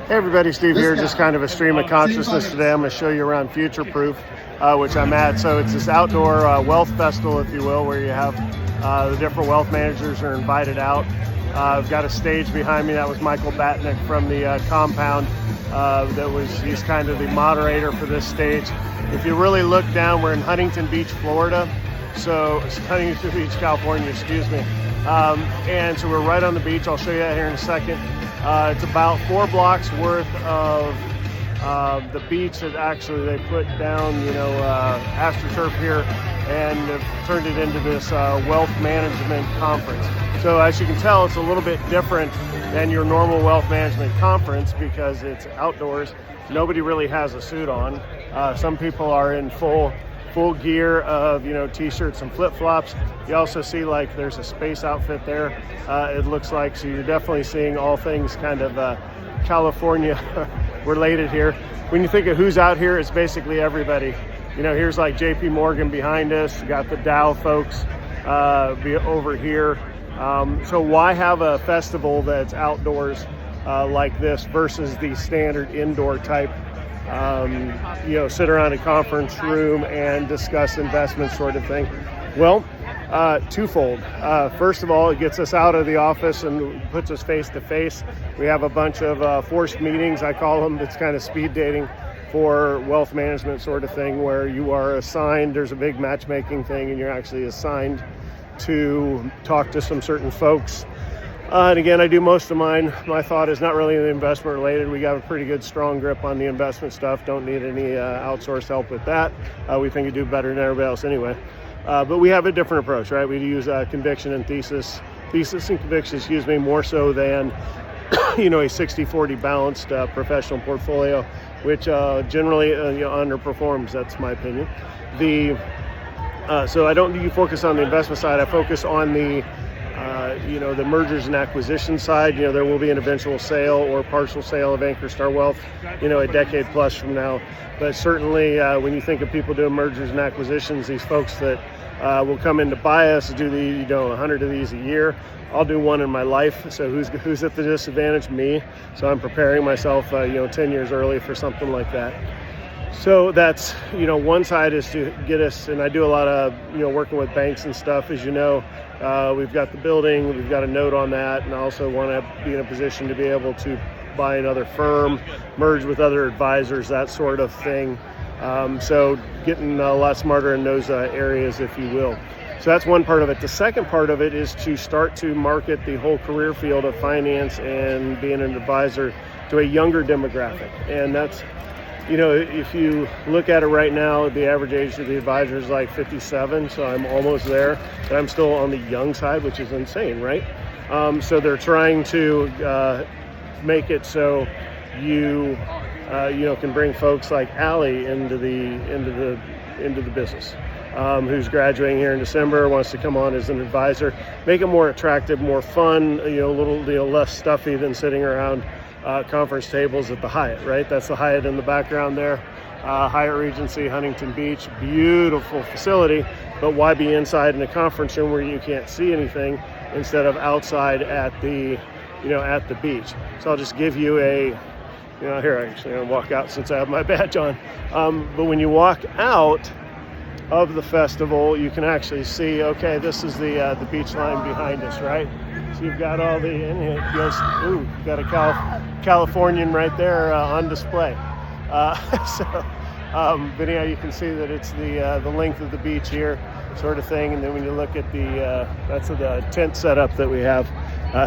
Hey everybody, Steve here, just kind of a stream of consciousness today. I'm going to show you around Future Proof, which I'm at. So it's this outdoor wealth festival, if you will, where you have the different wealth managers are invited out. I've got a stage behind me. That was Michael Batnick from the compound. He's kind of the moderator for this stage. If you really look down, we're in Huntington Beach, Florida. So Huntington Beach, California, excuse me. And so we're right on the beach. I'll show you that here in a second. It's about 4 blocks worth of the beach that actually they put down, AstroTurf here, and have turned it into this wealth management conference. So as you can tell, it's a little bit different than your normal wealth management conference because it's outdoors. Nobody really has a suit on. Some people are in full gear of t-shirts and flip-flops. You also see like there's a space outfit there, it looks like. So you're definitely seeing all things kind of California related here. When you think of who's out here, it's basically everybody. Here's like JP Morgan behind us. You got the Dow folks over here. So why have a festival that's outdoors like this versus the standard indoor type sit around a conference room and discuss investments sort of thing? Well, twofold. First of all, it gets us out of the office and puts us face to face. We have a bunch of forced meetings, I call them. It's kind of speed dating for wealth management sort of thing, where you are assigned, there's a big matchmaking thing, and you're actually assigned to talk to some certain folks. And again, I do most of mine. My thought is not really investment related. We got a pretty good strong grip on the investment stuff. Don't need any outsourced help with that. We think we do better than everybody else anyway. But we have a different approach, right? We use conviction and thesis and conviction, more so than a 60-40 balanced professional portfolio, which generally underperforms. That's my opinion. So I don't focus on the investment side. I focus on the mergers and acquisition side. There will be an eventual sale or partial sale of Ankerstar Wealth, a decade plus from now. But certainly when you think of people doing mergers and acquisitions, these folks that will come in to buy us, do 100 of these a year. I'll do one in my life. So who's at the disadvantage? Me. So I'm preparing myself, 10 years early for something like that. So that's, one side is to get us, and I do a lot of, working with banks and stuff, as you know. We've got the building, we've got a note on that, and I also want to be in a position to be able to buy another firm, merge with other advisors, that sort of thing. So getting a lot smarter in those areas, if you will. So that's one part of it. The second part of it is to start to market the whole career field of finance and being an advisor to a younger demographic. And that's, if you look at it right now, the average age of the advisor is like 57, so I'm almost there, but I'm still on the young side, which is insane, right? So they're trying to make it so you can bring folks like Allie into the business, who's graduating here in December, wants to come on as an advisor, make it more attractive, more fun, a little less stuffy than sitting around conference tables at the Hyatt, right? That's the Hyatt in the background there. Hyatt Regency, Huntington Beach, beautiful facility, but why be inside in a conference room where you can't see anything instead of outside at the beach? So I'll just give you here, actually, I'll walk out since I have my badge on. But when you walk out of the festival, you can actually see, okay, this is the beach line behind us, right? So you've got all you've got a Californian right there on display. But anyhow, you can see that it's the length of the beach here, sort of thing. And then when you look at that's the tent setup that we have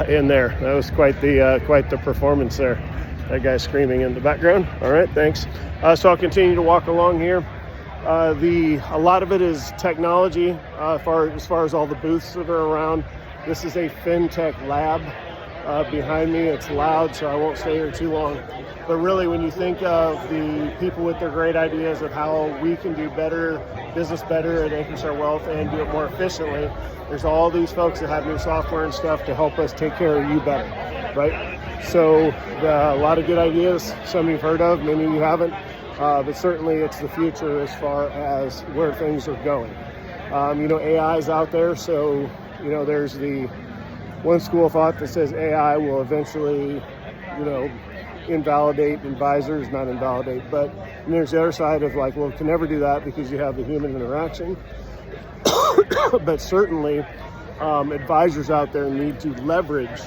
in there. That was quite the performance there. That guy screaming in the background. All right, thanks. So I'll continue to walk along here. A lot of it is technology, as far as all the booths that are around. This is a fintech lab behind me. It's loud, so I won't stay here too long. But really, when you think of the people with their great ideas of how we can do business better at Ankerstar Wealth and do it more efficiently, there's all these folks that have new software and stuff to help us take care of you better, right? So a lot of good ideas. Some you've heard of, many you haven't. But certainly it's the future as far as where things are going. AI is out there, so there's the one school of thought that says AI will eventually invalidate advisors, not invalidate, but there's the other side of like, well, can never do that because you have the human interaction. But certainly advisors out there need to leverage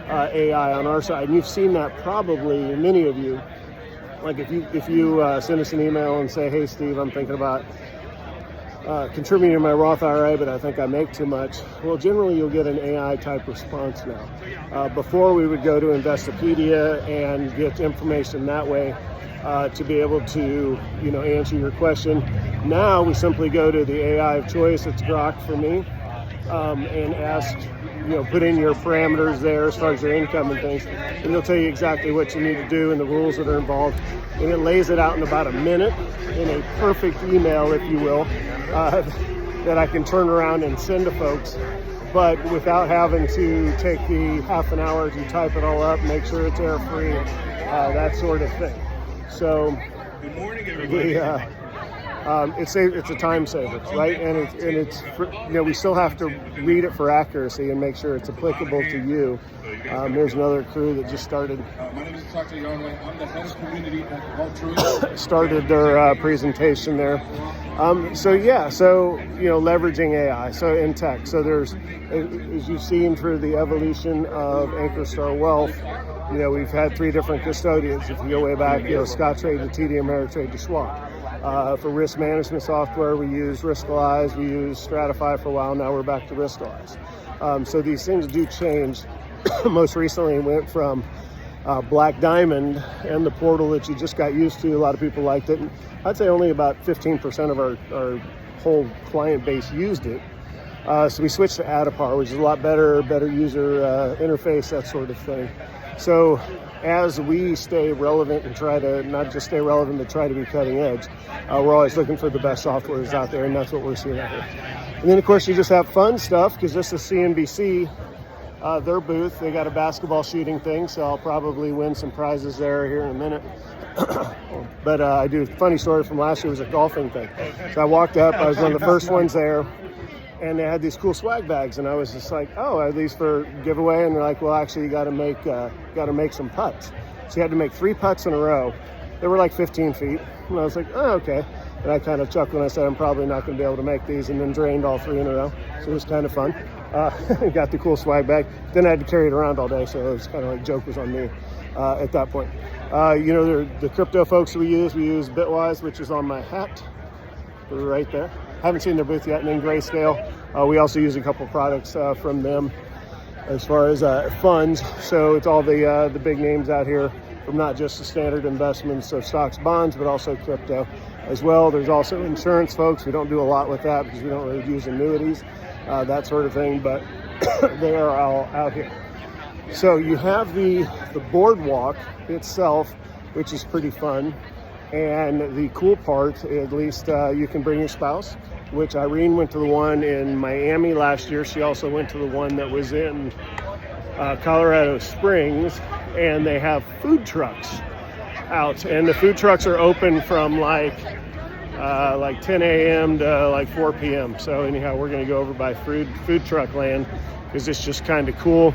AI on our side. And you've seen that probably, many of you, like if you send us an email and say, hey Steve, I'm thinking about contributing to my Roth IRA, but I think I make too much. Well, generally you'll get an AI type response now. Before we would go to Investopedia and get information that way to be able to, answer your question. Now we simply go to the AI of choice. It's Grok for me, and ask, put in your parameters there as far as your income and things, and it'll tell you exactly what you need to do and the rules that are involved. And it lays it out in about a minute in a perfect email, if you will, that I can turn around and send to folks, but without having to take the half an hour to type it all up, make sure it's error free, that sort of thing. So good morning, everybody. It's a time saver, right? And it's we still have to read it for accuracy and make sure it's applicable to you. There's another crew that just started. My name is Dr. Yarnway. I'm the head of community at Altruist. Started their presentation there. So leveraging AI. So in tech. So there's, as you've seen through the evolution of Ankerstar Wealth, we've had 3 different custodians. If you go way back, Scottrade to TD Ameritrade to Schwab. For risk management software, we use Riskalyze, we use Stratify for a while, now we're back to Riskalyze. So these things do change. Most recently went from Black Diamond and the portal that you just got used to. A lot of people liked it. And I'd say only about 15% of our whole client base used it. So we switched to ADEQUACY, which is a lot better user interface, that sort of thing. So as we stay relevant and try to not just stay relevant, but try to be cutting edge, we're always looking for the best softwares out there, and that's what we're seeing out here. And then, of course, you just have fun stuff, because this is CNBC, their booth. They got a basketball shooting thing, so I'll probably win some prizes there here in a minute. But I do a funny story from last year. It was a golfing thing. So I walked up. I was one of the first ones there. And they had these cool swag bags, and I was just like, "Oh, are these for giveaway?" And they're like, "Well, actually, you got to make some putts." So you had to make 3 putts in a row. They were like 15 feet, and I was like, "Oh, okay." And I kind of chuckled when I said, "I'm probably not going to be able to make these," and then drained all 3 in a row. So it was kind of fun. Got the cool swag bag. Then I had to carry it around all day, so it was kind of like joke was on me at that point. The crypto folks we use Bitwise, which is on my hat. Right there. Haven't seen their booth yet. And then Grayscale, we also use a couple products from them as far as funds. So it's all the big names out here, from not just the standard investments of stocks, bonds, but also crypto as well. There's also insurance folks. We don't do a lot with that because we don't really use annuities, that sort of thing, but they are all out here. So you have the boardwalk itself, which is pretty fun. And the cool part, at least you can bring your spouse, which Irene went to the one in Miami last year. She also went to the one that was in Colorado Springs, and they have food trucks out. And the food trucks are open from like 10 a.m. to like 4 p.m. So anyhow, we're going to go over by food truck land because it's just kind of cool.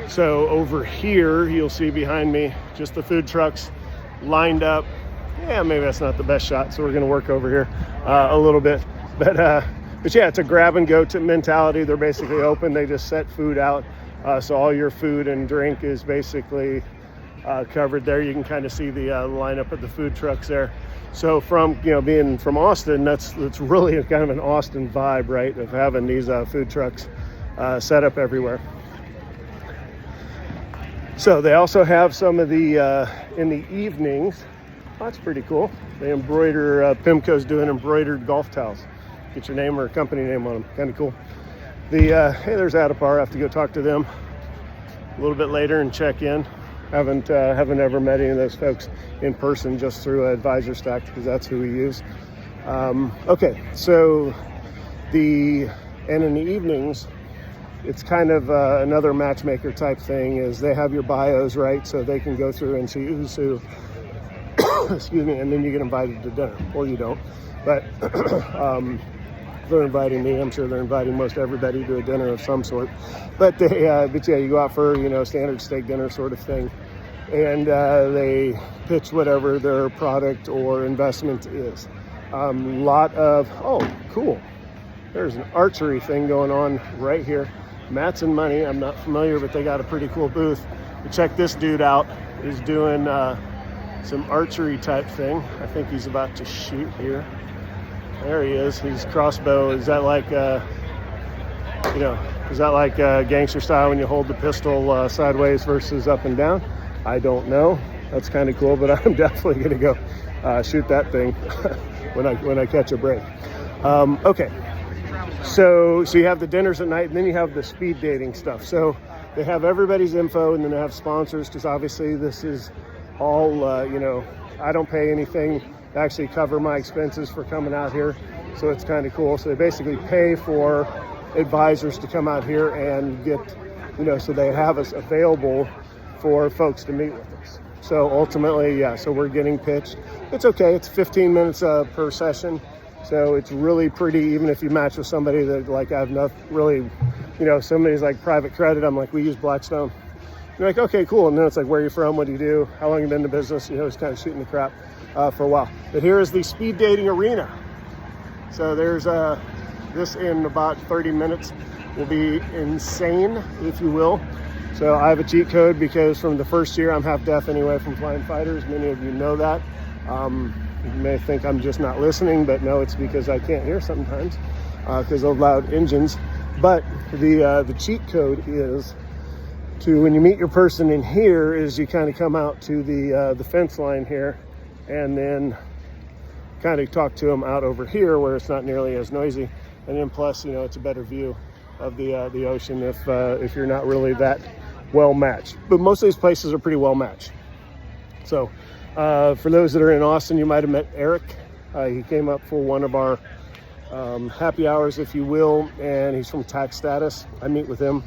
So over here, you'll see behind me just the food trucks lined up. Yeah, maybe that's not the best shot, so we're going to work over here a little bit. But yeah, it's a grab and go mentality. They're basically open. They just set food out, so all your food and drink is basically covered there. You can kind of see the lineup of the food trucks there. So from being from Austin, that's really kind of an Austin vibe, right? Of having these food trucks set up everywhere. So they also have some of the in the evenings. That's pretty cool. They embroider, PIMCO's doing embroidered golf towels. Get your name or company name on them. Kind of cool. Hey, there's Adipar. I have to go talk to them a little bit later and check in. Haven't ever met any of those folks in person, just through Advisor Stack, because that's who we use. Okay, so and in the evenings, it's kind of another matchmaker type thing. Is they have your bios, right? So they can go through and see who's who. Excuse me, and then you get invited to dinner, or you don't. But they're inviting me. I'm sure they're inviting most everybody to a dinner of some sort. But yeah, you go out for standard steak dinner sort of thing. and they pitch whatever their product or investment is. Lot of, oh, cool. There's an archery thing going on right here. Mats and Money, I'm not familiar, but they got a pretty cool booth. But check this dude out. He's doing some archery type thing. I think he's about to shoot here. There he is. He's crossbow. Is that like, is that like gangster style when you hold the pistol sideways versus up and down? I don't know. That's kind of cool, but I'm definitely going to go shoot that thing when I catch a break. Okay. So you have the dinners at night, and then you have the speed dating stuff. So they have everybody's info, and then they have sponsors, because obviously this is all, I don't pay anything to actually cover my expenses for coming out here. So it's kind of cool. So they basically pay for advisors to come out here and get, so they have us available for folks to meet with us. So ultimately, yeah, so we're getting pitched. It's okay. It's 15 minutes per session. So it's really pretty, even if you match with somebody that like I've not really, somebody's like private credit. I'm like, we use Blackstone. You're like, okay, cool. And then it's like, where are you from? What do you do? How long have you been in the business? It's kind of shooting the crap for a while. But here is the speed dating arena. So there's this in about 30 minutes will be insane, if you will. So I have a cheat code because from the first year, I'm half deaf anyway from flying fighters. Many of you know that. You may think I'm just not listening, but no, it's because I can't hear sometimes because of loud engines. But the cheat code is to, when you meet your person in here, is you kind of come out to the fence line here and then kind of talk to them out over here where it's not nearly as noisy. And then plus, it's a better view of the ocean if you're not really that well matched. But most of these places are pretty well matched. So for those that are in Austin, you might have met Eric. He came up for one of our happy hours, if you will, and he's from Tax Status. I meet with him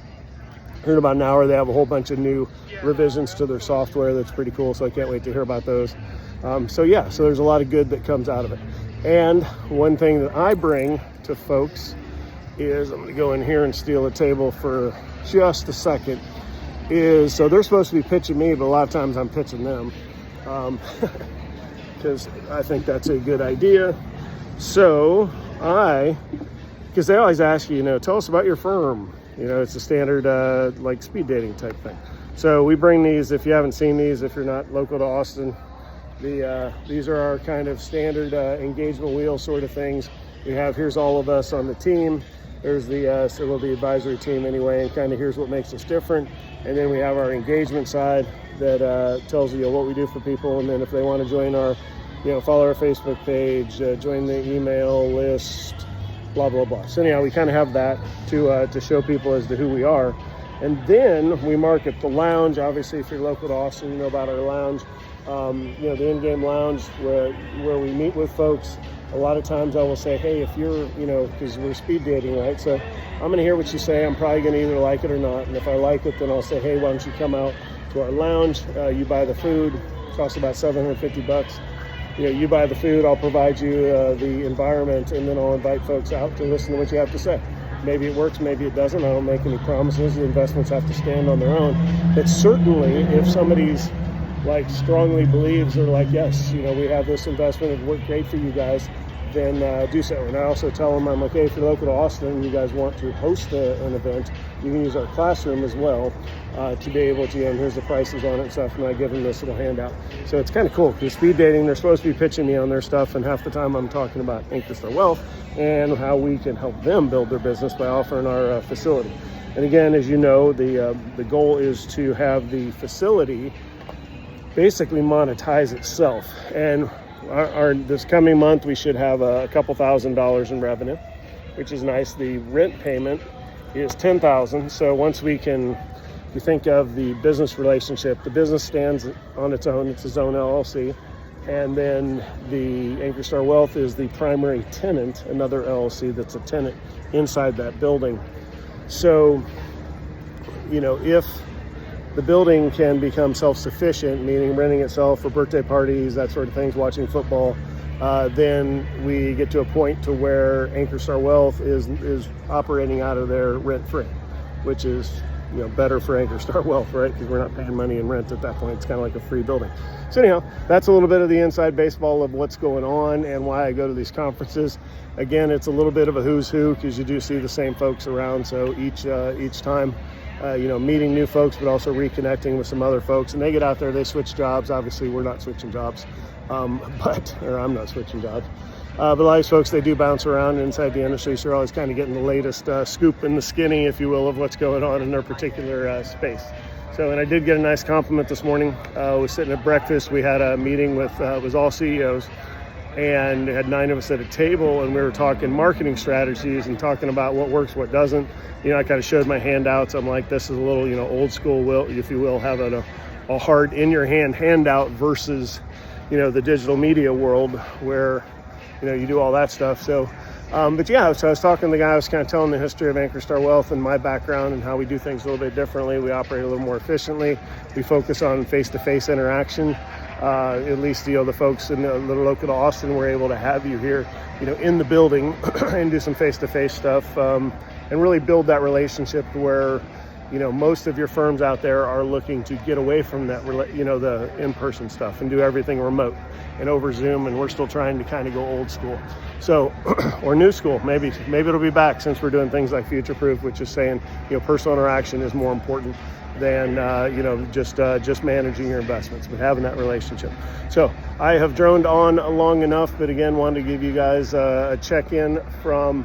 here in about an hour. They have a whole bunch of new revisions to their software that's pretty cool, so I can't wait to hear about those. So there's a lot of good that comes out of it. And one thing that I bring to folks is, I'm going to go in here and steal a table for just a second, is, so they're supposed to be pitching me, but a lot of times I'm pitching them. Because I think that's a good idea. So because they always ask you, tell us about your firm. It's a standard like speed dating type thing. So we bring these, if you haven't seen these, if you're not local to Austin, these are our kind of standard engagement wheel sort of things. Here's all of us on the team. There's the advisory team anyway, and kind of here's what makes us different. And then we have our engagement side that tells you what we do for people. And then if they want to join our, follow our Facebook page, join the email list, blah, blah, blah. So anyhow, we kind of have that to show people as to who we are. And then we market the lounge. Obviously, if you're local to Austin, you know about our lounge. The in-game lounge where we meet with folks. A lot of times I will say, hey, if you're, because we're speed dating, right? So I'm going to hear what you say. I'm probably going to either like it or not. And if I like it, then I'll say, hey, why don't you come out to our lounge? You buy the food. It costs about $750. You buy the food. I'll provide you the environment, and then I'll invite folks out to listen to what you have to say. Maybe it works, maybe it doesn't. I don't make any promises. The investments have to stand on their own. But certainly, if somebody's strongly believes, they're like, yes, we have this investment, it worked great for you guys, then do so. And I also tell them, I'm like, hey, if you're local to Austin and you guys want to host an event, you can use our classroom as well to be able to, and here's the prices on it and stuff, and I give them this little handout. So it's kind of cool, because speed dating, they're supposed to be pitching me on their stuff, and half the time I'm talking about Ankerstar Wealth and how we can help them build their business by offering our facility. And again, as you know, the goal is to have the facility basically monetize itself. And this coming month, we should have a couple $1,000s in revenue, which is nice. The rent payment is $10,000. So once we think of the business relationship, the business stands on its own. It's its own LLC. And then the Ankerstar Wealth is the primary tenant, another LLC that's a tenant inside that building. So, if the building can become self-sufficient, meaning renting itself for birthday parties, that sort of things, watching football, then we get to a point to where Ankerstar Wealth is operating out of there rent-free, which is, better for Ankerstar Wealth, right? Because we're not paying money in rent at that point. It's kind of like a free building. So anyhow, that's a little bit of the inside baseball of what's going on and why I go to these conferences. Again, it's a little bit of a who's who because you do see the same folks around. So each time, meeting new folks, but also reconnecting with some other folks. And they get out there, they switch jobs. Obviously, we're not switching jobs, or I'm not switching jobs. But a lot of these folks, they do bounce around inside the industry, so you're always kind of getting the latest scoop in the skinny, if you will, of what's going on in their particular space. So, and I did get a nice compliment this morning. I was sitting at breakfast. We had a meeting with, it was all CEOs, and had 9 of us at a table, and we were talking marketing strategies and talking about what works, what doesn't. I kind of showed my handouts. I'm like, this is a little, old school, if you will, having a hard in your hand handout versus, the digital media world where, you do all that stuff. So, but yeah, so I was talking to the guy, I was kind of telling the history of Ankerstar Wealth and my background and how we do things a little bit differently. We operate a little more efficiently. We focus on face-to-face interaction. At least, the folks in the local Austin were able to have you here, in the building and do some face-to-face stuff and really build that relationship where, most of your firms out there are looking to get away from that, the in-person stuff and do everything remote and over Zoom. And we're still trying to kind of go old school. So, or new school, maybe it'll be back since we're doing things like Future Proof, which is saying, personal interaction is more important than, just managing your investments, but having that relationship. So I have droned on long enough, but again, wanted to give you guys a check-in from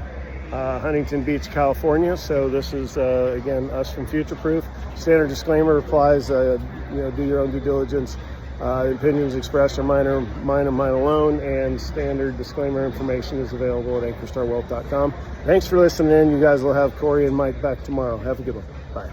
Huntington Beach, California. So this is, again, us from Future Proof. Standard disclaimer applies, do your own due diligence. Opinions expressed are mine alone, and standard disclaimer information is available at ankerstarwealth.com. Thanks for listening in. You guys will have Corey and Mike back tomorrow. Have a good one. Bye.